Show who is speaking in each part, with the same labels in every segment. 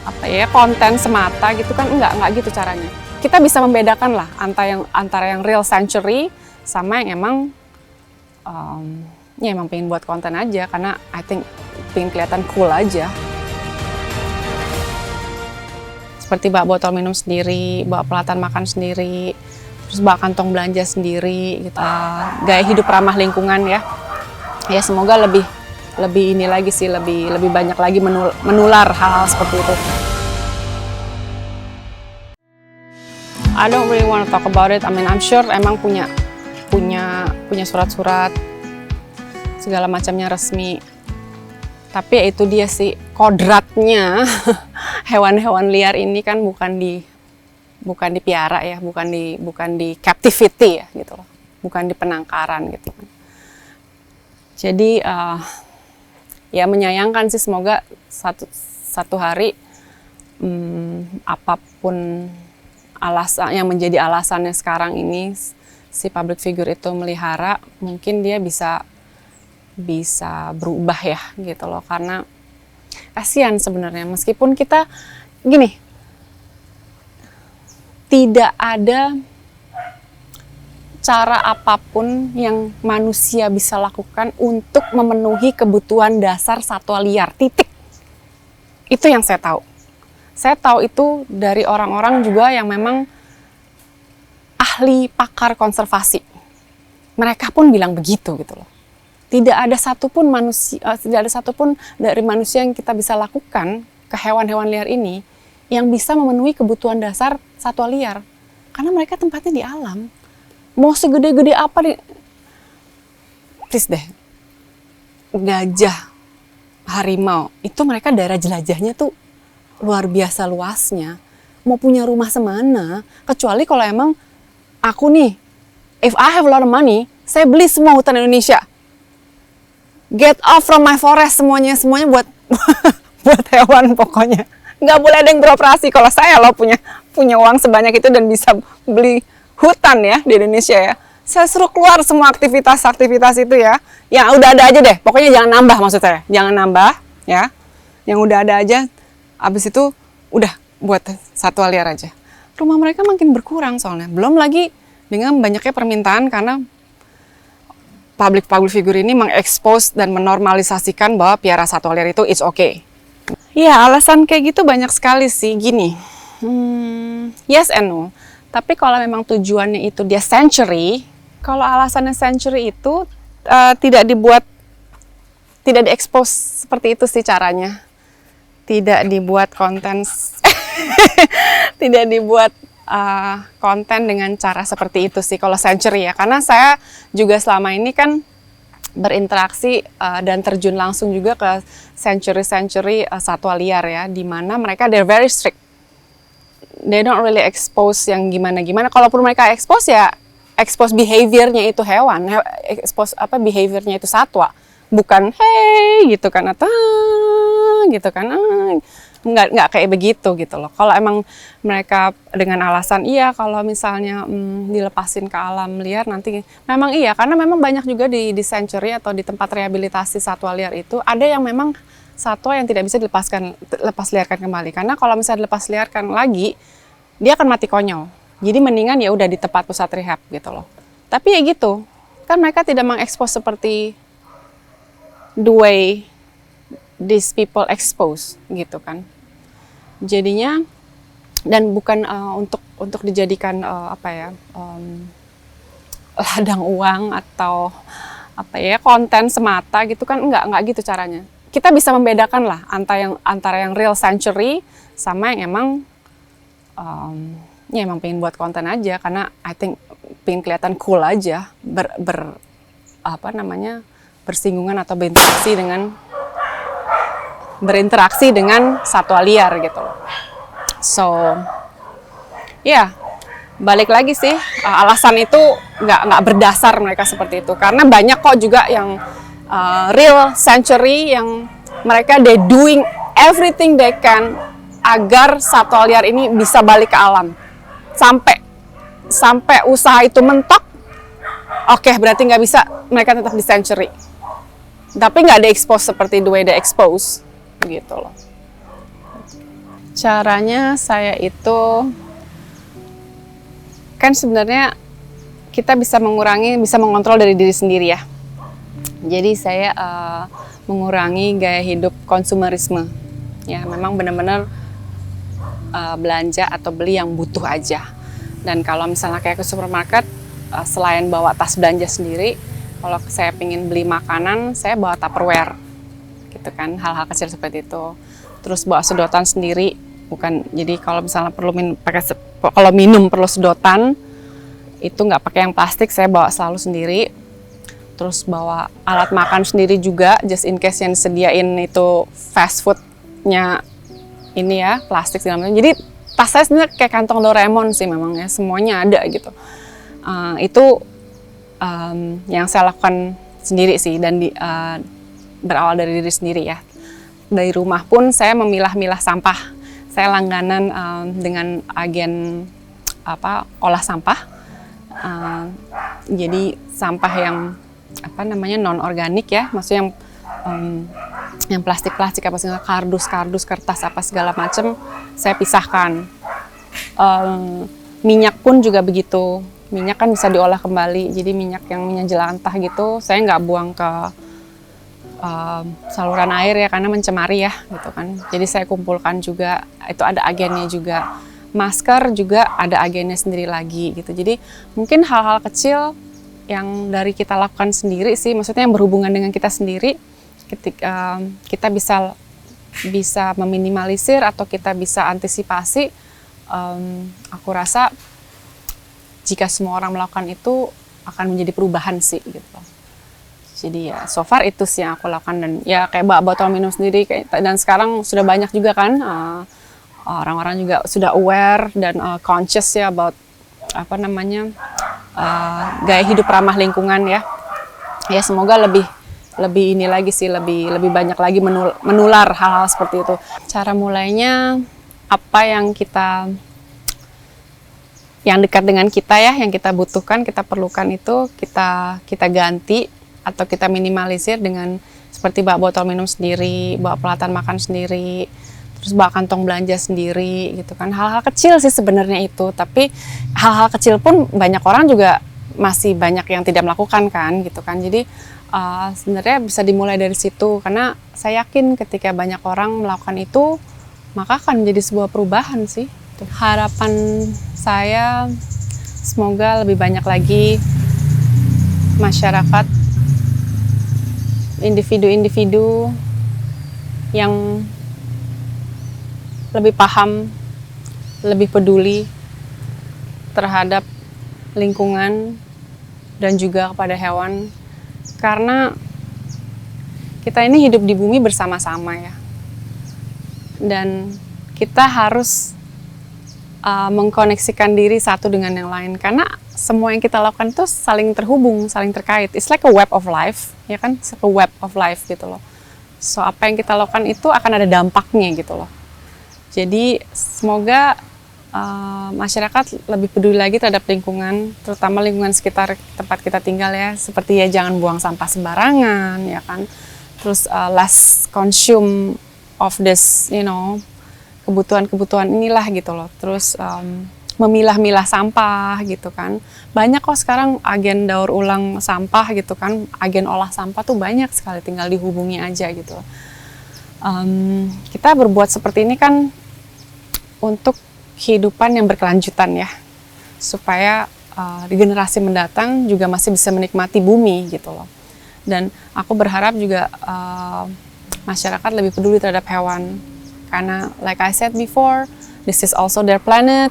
Speaker 1: apa ya, konten semata gitu kan, enggak gitu caranya. Kita bisa membedakan lah antara yang real sanctuary sama yang emang ya emang pengen buat konten aja, karena I think pengen kelihatan cool aja. Seperti bawa botol minum sendiri, bawa peralatan makan sendiri, terus bawa kantong belanja sendiri, gitu. Gaya hidup ramah lingkungan ya. Ya semoga lebih ini lagi sih, lebih banyak lagi menular hal-hal seperti itu. I don't really want to talk about it. I mean, I'm sure emang punya surat-surat segala macamnya resmi. Tapi ya itu dia sih kodratnya hewan-hewan liar ini kan bukan dipiara ya, bukan di captivity ya gitu loh. Bukan di penangkaran gitu kan. Jadi ya menyayangkan sih, semoga satu hari apapun alasan yang menjadi alasannya sekarang ini si public figure itu melihara, mungkin dia bisa berubah ya gitu loh, karena kasihan sebenarnya, meskipun kita gini, tidak ada cara apapun yang manusia bisa lakukan untuk memenuhi kebutuhan dasar satwa liar, titik. Itu yang saya tahu. Saya tahu itu dari orang-orang juga yang memang ahli pakar konservasi. Mereka pun bilang begitu gitu loh. Tidak ada satupun dari manusia yang kita bisa lakukan ke hewan-hewan liar ini yang bisa memenuhi kebutuhan dasar satwa liar. Karena mereka tempatnya di alam. Mau segede-gede apa please deh. Gajah, harimau, itu mereka daerah jelajahnya tuh luar biasa luasnya. Mau punya rumah semana, kecuali kalau emang aku nih, if I have a lot of money, saya beli semua hutan Indonesia. Get off from my forest, semuanya buat buat hewan pokoknya. Nggak boleh ada yang beroperasi. Kalau saya loh punya uang sebanyak itu dan bisa beli hutan ya di Indonesia ya, saya suruh keluar semua aktivitas itu ya. Yang udah ada aja deh, pokoknya jangan nambah, maksud saya. Jangan nambah ya. Yang udah ada aja. Abis itu udah buat satwa liar aja. Rumah mereka makin berkurang soalnya. Belum lagi dengan banyaknya permintaan karena public figure ini mengekspos dan menormalisasikan bahwa piara satwa liar itu it's okay. Ya, alasan kayak gitu banyak sekali sih. Gini, yes and no. Tapi kalau memang tujuannya itu dia sanctuary, kalau alasannya sanctuary itu tidak diekspos seperti itu sih caranya. Tidak dibuat konten, tidak dibuat konten dengan cara seperti itu sih kalau sanctuary ya. Karena saya juga selama ini kan berinteraksi dan terjun langsung juga ke sanctuary satwa liar ya, di mana mereka they're very strict. They don't really expose yang gimana-gimana. Kalaupun mereka expose ya expose behaviornya itu hewan, expose behaviornya itu satwa, bukan hey gitu kan atau gitu kan, nggak kayak begitu gitu loh. Kalau emang mereka dengan alasan iya kalau misalnya dilepasin ke alam liar nanti, memang iya, karena memang banyak juga di sanctuary atau di tempat rehabilitasi satwa liar itu ada yang memang satwa yang tidak bisa lepas liarkan kembali, karena kalau misalnya dilepas liarkan lagi dia akan mati konyol. Jadi mendingan ya udah di tempat pusat rehab gitu loh. Tapi ya gitu kan, mereka tidak mengekspos seperti the way these people expose gitu kan. Jadinya dan bukan untuk dijadikan ladang uang atau konten semata gitu kan, enggak gitu caranya. Kita bisa membedakan lah antara yang real sanctuary sama yang emang ya emang pengen buat konten aja, karena I think pengen kelihatan cool aja, bersinggungan atau berinteraksi dengan satwa liar gitu loh. So, ya balik lagi sih, alasan itu nggak berdasar mereka seperti itu, karena banyak kok juga yang real sanctuary yang mereka they doing everything they can agar satwa liar ini bisa balik ke alam, sampai usaha itu mentok. Oke, berarti nggak bisa, mereka tetap di sanctuary, tapi nggak ada expose seperti the way they expose gitu loh. Caranya saya itu, kan sebenarnya kita bisa mengurangi, bisa mengontrol dari diri sendiri ya. Jadi saya mengurangi gaya hidup konsumerisme. Ya, memang benar-benar belanja atau beli yang butuh aja. Dan kalau misalnya kayak ke supermarket, selain bawa tas belanja sendiri, kalau saya pengen beli makanan, saya bawa Tupperware, gitu kan, hal-hal kecil seperti itu. Terus bawa sedotan sendiri, bukan. Jadi kalau misalnya kalau minum perlu sedotan, itu nggak pakai yang plastik, saya bawa selalu sendiri. Terus bawa alat makan sendiri juga, just in case yang disediain itu fast foodnya ini ya, plastik segala macam. Jadi tas saya sebenarnya kayak kantong Doraemon sih memang ya, semuanya ada gitu. Itu yang saya lakukan sendiri sih, dan berawal dari diri sendiri ya. Dari rumah pun saya memilah-milah sampah. Saya langganan dengan agen olah sampah. Jadi sampah yang non organik ya, maksudnya yang plastik apa segala, kardus, kertas apa segala macam saya pisahkan. Minyak pun juga begitu. Minyak kan bisa diolah kembali, jadi minyak jelantah gitu saya nggak buang ke saluran air ya, karena mencemari ya gitu kan. Jadi saya kumpulkan juga, itu ada agennya juga. Masker juga ada agennya sendiri lagi gitu. Jadi mungkin hal-hal kecil yang dari kita lakukan sendiri sih, maksudnya yang berhubungan dengan kita sendiri, ketika kita bisa meminimalisir atau kita bisa antisipasi. Aku rasa jika semua orang melakukan itu akan menjadi perubahan sih gitu. Jadi ya so far itu sih yang aku lakukan, dan ya kayak bawa botol minum sendiri dan sekarang sudah banyak juga kan orang-orang juga sudah aware dan conscious ya about gaya hidup ramah lingkungan ya. Ya semoga lebih ini lagi sih, lebih banyak lagi menular hal-hal seperti itu. Cara mulainya apa yang dekat dengan kita ya, yang kita butuhkan, kita perlukan itu kita ganti atau kita minimalisir dengan seperti bawa botol minum sendiri, bawa peralatan makan sendiri, terus bawa kantong belanja sendiri gitu kan. Hal-hal kecil sih sebenarnya itu, tapi hal-hal kecil pun banyak orang juga masih banyak yang tidak melakukan kan gitu kan. Jadi sebenarnya bisa dimulai dari situ, karena saya yakin ketika banyak orang melakukan itu maka akan menjadi sebuah perubahan sih. Harapan saya semoga lebih banyak lagi masyarakat, individu-individu yang lebih paham, lebih peduli terhadap lingkungan dan juga kepada hewan. Karena kita ini hidup di bumi bersama-sama ya. Dan kita harus mengkoneksikan diri satu dengan yang lain, karena semua yang kita lakukan itu saling terhubung, saling terkait. It's like a web of life, ya kan? It's like a web of life gitu loh. So apa yang kita lakukan itu akan ada dampaknya gitu loh. Jadi semoga masyarakat lebih peduli lagi terhadap lingkungan, terutama lingkungan sekitar tempat kita tinggal ya. Seperti ya jangan buang sampah sembarangan, ya kan? Terus less consume of this, kebutuhan inilah gitu loh. Terus memilah-milah sampah gitu kan. Banyak kok sekarang agen daur ulang sampah gitu kan. Agen olah sampah tuh banyak sekali, tinggal dihubungi aja gitu. Kita berbuat seperti ini kan untuk kehidupan yang berkelanjutan ya. Supaya di generasi mendatang juga masih bisa menikmati bumi gitu loh. Dan aku berharap juga masyarakat lebih peduli terhadap hewan. Karena like I said before, this is also their planet.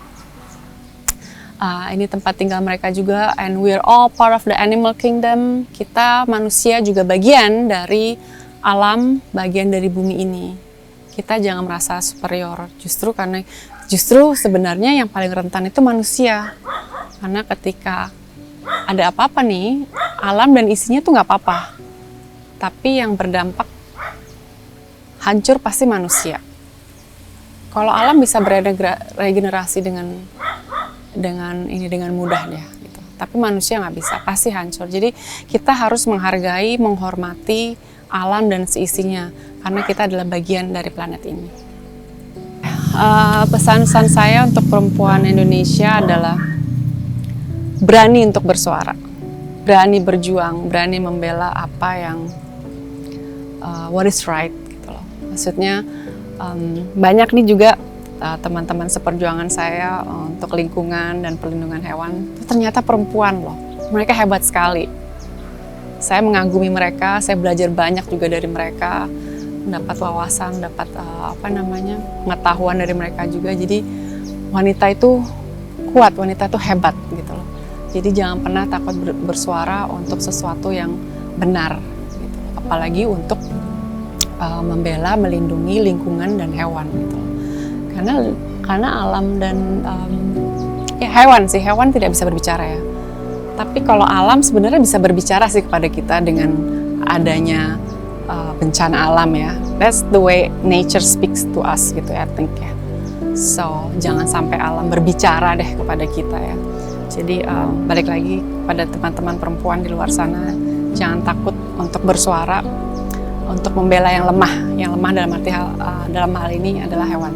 Speaker 1: Ini tempat tinggal mereka juga, and we're all part of the animal kingdom. Kita manusia juga bagian dari alam, bagian dari bumi ini. Kita jangan merasa superior, justru sebenarnya yang paling rentan itu manusia. Karena ketika ada apa-apa nih, alam dan isinya tuh nggak apa-apa. Tapi yang berdampak hancur pasti manusia. Kalau alam bisa beregenerasi dengan mudah ya, gitu. Tapi manusia nggak bisa, pasti hancur. Jadi kita harus menghargai, menghormati alam dan seisinya, karena kita adalah bagian dari planet ini. pesan-pesan saya untuk perempuan Indonesia adalah berani untuk bersuara, berani berjuang, berani membela apa yang what is right gitu loh. Maksudnya banyak nih juga teman-teman seperjuangan saya untuk lingkungan dan perlindungan hewan itu ternyata perempuan loh. Mereka hebat sekali. Saya mengagumi mereka, saya belajar banyak juga dari mereka, mendapat wawasan, dapat pengetahuan dari mereka juga. Jadi wanita itu kuat, wanita itu hebat gitu loh. Jadi jangan pernah takut bersuara untuk sesuatu yang benar gitu. Apalagi untuk membela, melindungi lingkungan dan hewan gitu. Karena alam dan hewan tidak bisa berbicara ya. Tapi kalau alam sebenarnya bisa berbicara sih kepada kita dengan adanya bencana alam ya. That's the way nature speaks to us gitu ya, I think ya. So jangan sampai alam berbicara deh kepada kita ya. Jadi balik lagi pada teman-teman perempuan di luar sana, jangan takut untuk bersuara, untuk membela yang lemah dalam hal ini adalah hewan.